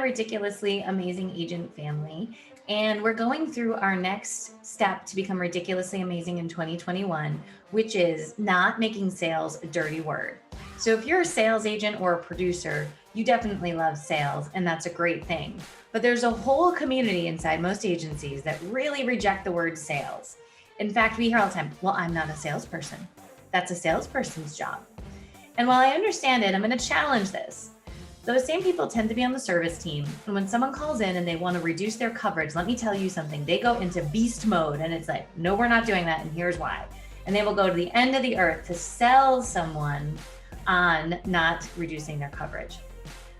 ridiculously amazing agent family, and we're going through our next step to become ridiculously amazing in 2021, which is not making sales a dirty word. So if you're a sales agent or a producer, you definitely love sales, and that's a great thing. But there's a whole community inside most agencies that really reject the word sales. In fact, we hear all the time, well, I'm not a salesperson. That's a salesperson's job. And while I understand it, I'm going to challenge this. Those same people tend to be on the service team. And when someone calls in and they want to reduce their coverage, let me tell you something, they go into beast mode and it's like, no, we're not doing that. And here's why. And they will go to the end of the earth to sell someone on not reducing their coverage.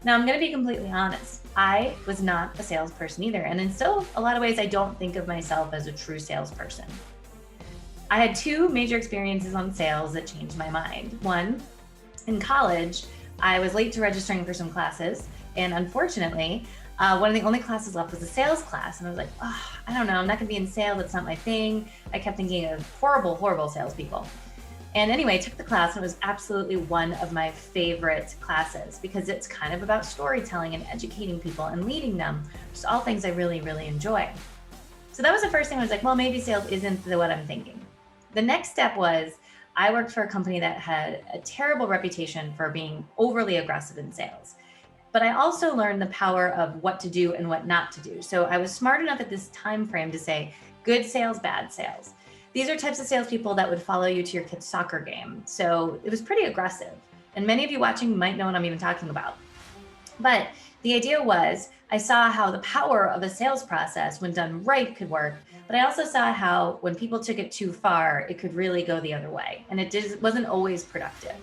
Now, I'm going to be completely honest. I was not a salesperson either. And in still a lot of ways, I don't think of myself as a true salesperson. I had two major experiences on sales that changed my mind. One, in college, I was late to registering for some classes, and unfortunately, one of the only classes left was a sales class, and I was like, oh, I don't know, I'm not gonna be in sales, that's not my thing. I kept thinking of horrible, horrible salespeople. And anyway, I took the class, and it was absolutely one of my favorite classes because it's kind of about storytelling and educating people and leading them, just all things I really, really enjoy. So that was the first thing. I was like, well, maybe sales isn't what I'm thinking. The next step was, I worked for a company that had a terrible reputation for being overly aggressive in sales. But I also learned the power of what to do and what not to do. So I was smart enough at this time frame to say, good sales, bad sales. These are types of salespeople that would follow you to your kid's soccer game. So it was pretty aggressive. And many of you watching might know what I'm even talking about. But the idea was, I saw how the power of a sales process, when done right, could work. But I also saw how when people took it too far, it could really go the other way. And it wasn't always productive.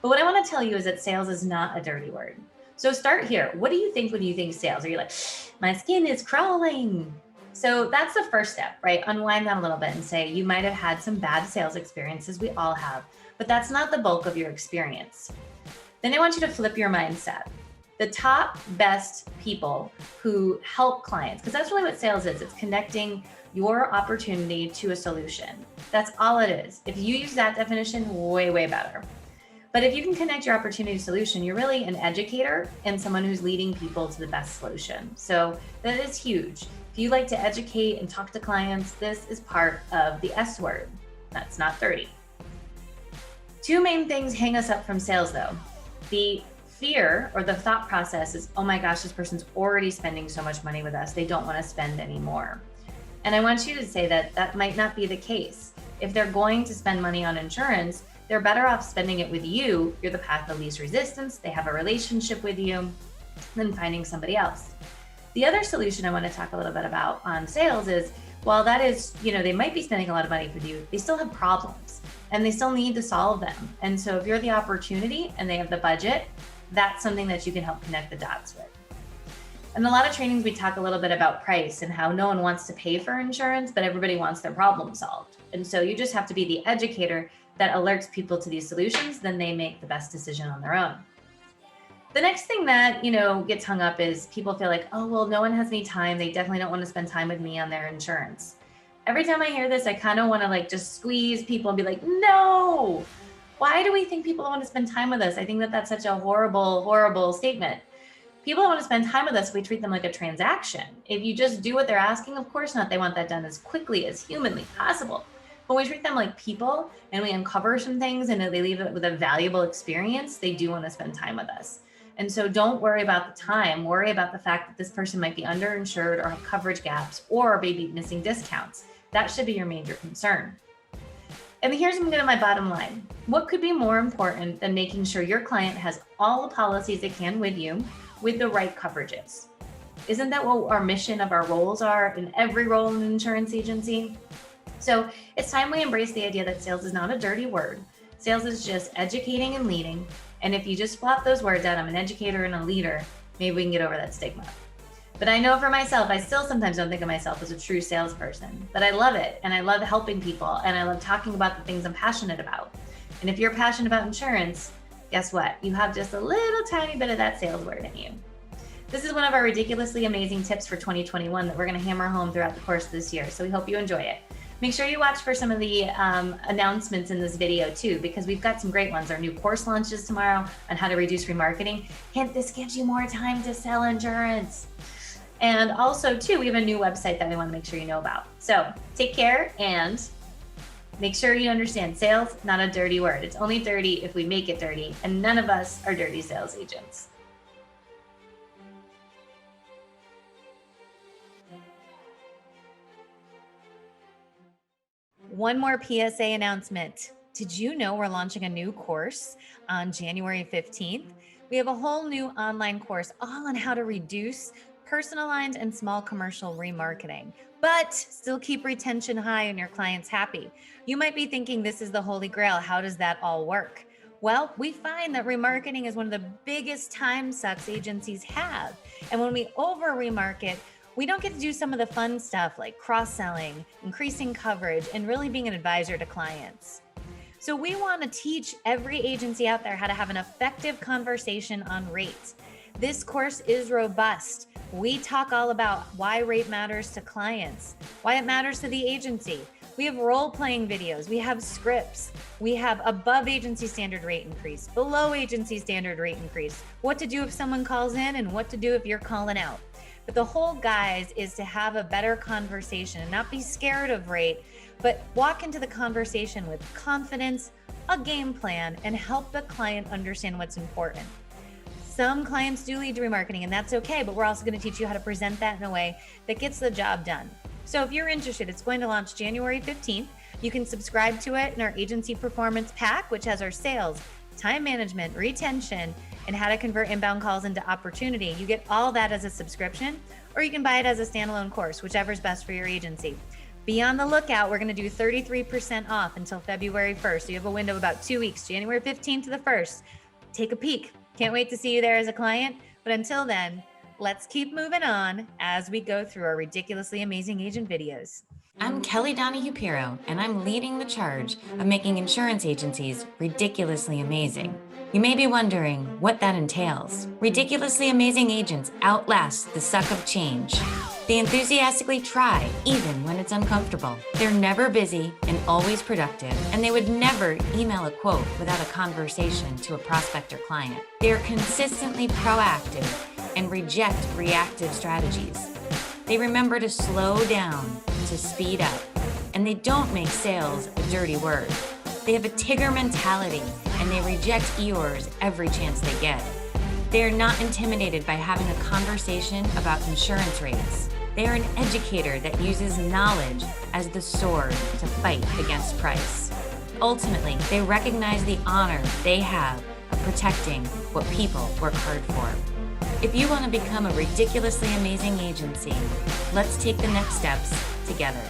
But what I want to tell you is that sales is not a dirty word. So start here. What do you think when you think sales? Are you like, my skin is crawling? So that's the first step, right? Unwind that a little bit and say, you might have had some bad sales experiences. We all have, but that's not the bulk of your experience. Then I want you to flip your mindset. The top best people who help clients, because that's really what sales is. It's connecting your opportunity to a solution. That's all it is. If you use that definition, way, way better. But if you can connect your opportunity to solution, you're really an educator and someone who's leading people to the best solution. So that is huge. If you like to educate and talk to clients, this is part of the S word. That's not 30. Two main things hang us up from sales though. The fear or the thought process is, oh my gosh, this person's already spending so much money with us. They don't want to spend any more. And I want you to say that that might not be the case. If they're going to spend money on insurance, they're better off spending it with you. You're the path of least resistance. They have a relationship with you than finding somebody else. The other solution I want to talk a little bit about on sales is, while that is, they might be spending a lot of money with you, they still have problems and they still need to solve them. And so if you're the opportunity and they have the budget, that's something that you can help connect the dots with. In a lot of trainings, we talk a little bit about price and how no one wants to pay for insurance, but everybody wants their problem solved. And so you just have to be the educator that alerts people to these solutions, then they make the best decision on their own. The next thing that, gets hung up is people feel like, oh, well, no one has any time. They definitely don't want to spend time with me on their insurance. Every time I hear this, I kind of want to just squeeze people and be like, no, why do we think people don't want to spend time with us? I think that that's such a horrible, horrible statement. People don't want to spend time with us if we treat them like a transaction. If you just do what they're asking, of course not. They want that done as quickly as humanly possible. When we treat them like people and we uncover some things and they leave it with a valuable experience, they do want to spend time with us. And so don't worry about the time. Worry about the fact that this person might be underinsured or have coverage gaps or maybe missing discounts. That should be your major concern. And here's my bottom line. What could be more important than making sure your client has all the policies they can with you with the right coverages? Isn't that what our mission of our roles are in every role in an insurance agency? So it's time we embrace the idea that sales is not a dirty word. Sales is just educating and leading. And if you just flop those words out, I'm an educator and a leader, maybe we can get over that stigma. But I know for myself, I still sometimes don't think of myself as a true salesperson, but I love it. And I love helping people. And I love talking about the things I'm passionate about. And if you're passionate about insurance, guess what? You have just a little tiny bit of that sales word in you. This is one of our ridiculously amazing tips for 2021 that we're going to hammer home throughout the course of this year. So we hope you enjoy it. Make sure you watch for some of the announcements in this video too, because we've got some great ones. Our new course launches tomorrow on how to reduce remarketing. Hint, this gives you more time to sell insurance. And also too, we have a new website that we want to make sure you know about. So take care and make sure you understand sales, not a dirty word. It's only dirty if we make it dirty, and none of us are dirty sales agents. One more PSA announcement. Did you know we're launching a new course on January 15th? We have a whole new online course all on how to reduce personal lines and small commercial remarketing, but still keep retention high and your clients happy. You might be thinking this is the holy grail. How does that all work? Well, we find that remarketing is one of the biggest time sucks agencies have. And when we over remarket, we don't get to do some of the fun stuff like cross-selling, increasing coverage, and really being an advisor to clients. So we want to teach every agency out there how to have an effective conversation on rates. This course is robust. We talk all about why rate matters to clients, why it matters to the agency. We have role-playing videos, we have scripts, we have above agency standard rate increase, below agency standard rate increase, what to do if someone calls in and what to do if you're calling out. But the whole, guys, is to have a better conversation and not be scared of rate, but walk into the conversation with confidence, a game plan, and help the client understand what's important. Some clients do lead to remarketing, and that's okay, but we're also going to teach you how to present that in a way that gets the job done. So if you're interested, it's going to launch January 15th. You can subscribe to it in our agency performance pack, which has our sales, time management, retention, and how to convert inbound calls into opportunity. You get all that as a subscription, or you can buy it as a standalone course, whichever's best for your agency. Be on the lookout. We're going to do 33% off until February 1st. So you have a window of about 2 weeks, January 15th to the 1st. Take a peek. Can't wait to see you there as a client. But until then, let's keep moving on as we go through our ridiculously amazing agent videos. I'm Kelly Donahue-Piro, and I'm leading the charge of making insurance agencies ridiculously amazing. You may be wondering what that entails. Ridiculously amazing agents outlast the suck of change. They enthusiastically try, even when it's uncomfortable. They're never busy and always productive, and they would never email a quote without a conversation to a prospect or client. They are consistently proactive and reject reactive strategies. They remember to slow down to speed up, and they don't make sales a dirty word. They have a Tigger mentality, and they reject Eeyores every chance they get. They are not intimidated by having a conversation about insurance rates. They are an educator that uses knowledge as the sword to fight against price. Ultimately, they recognize the honor they have of protecting what people work hard for. If you want to become a ridiculously amazing agency, let's take the next steps together.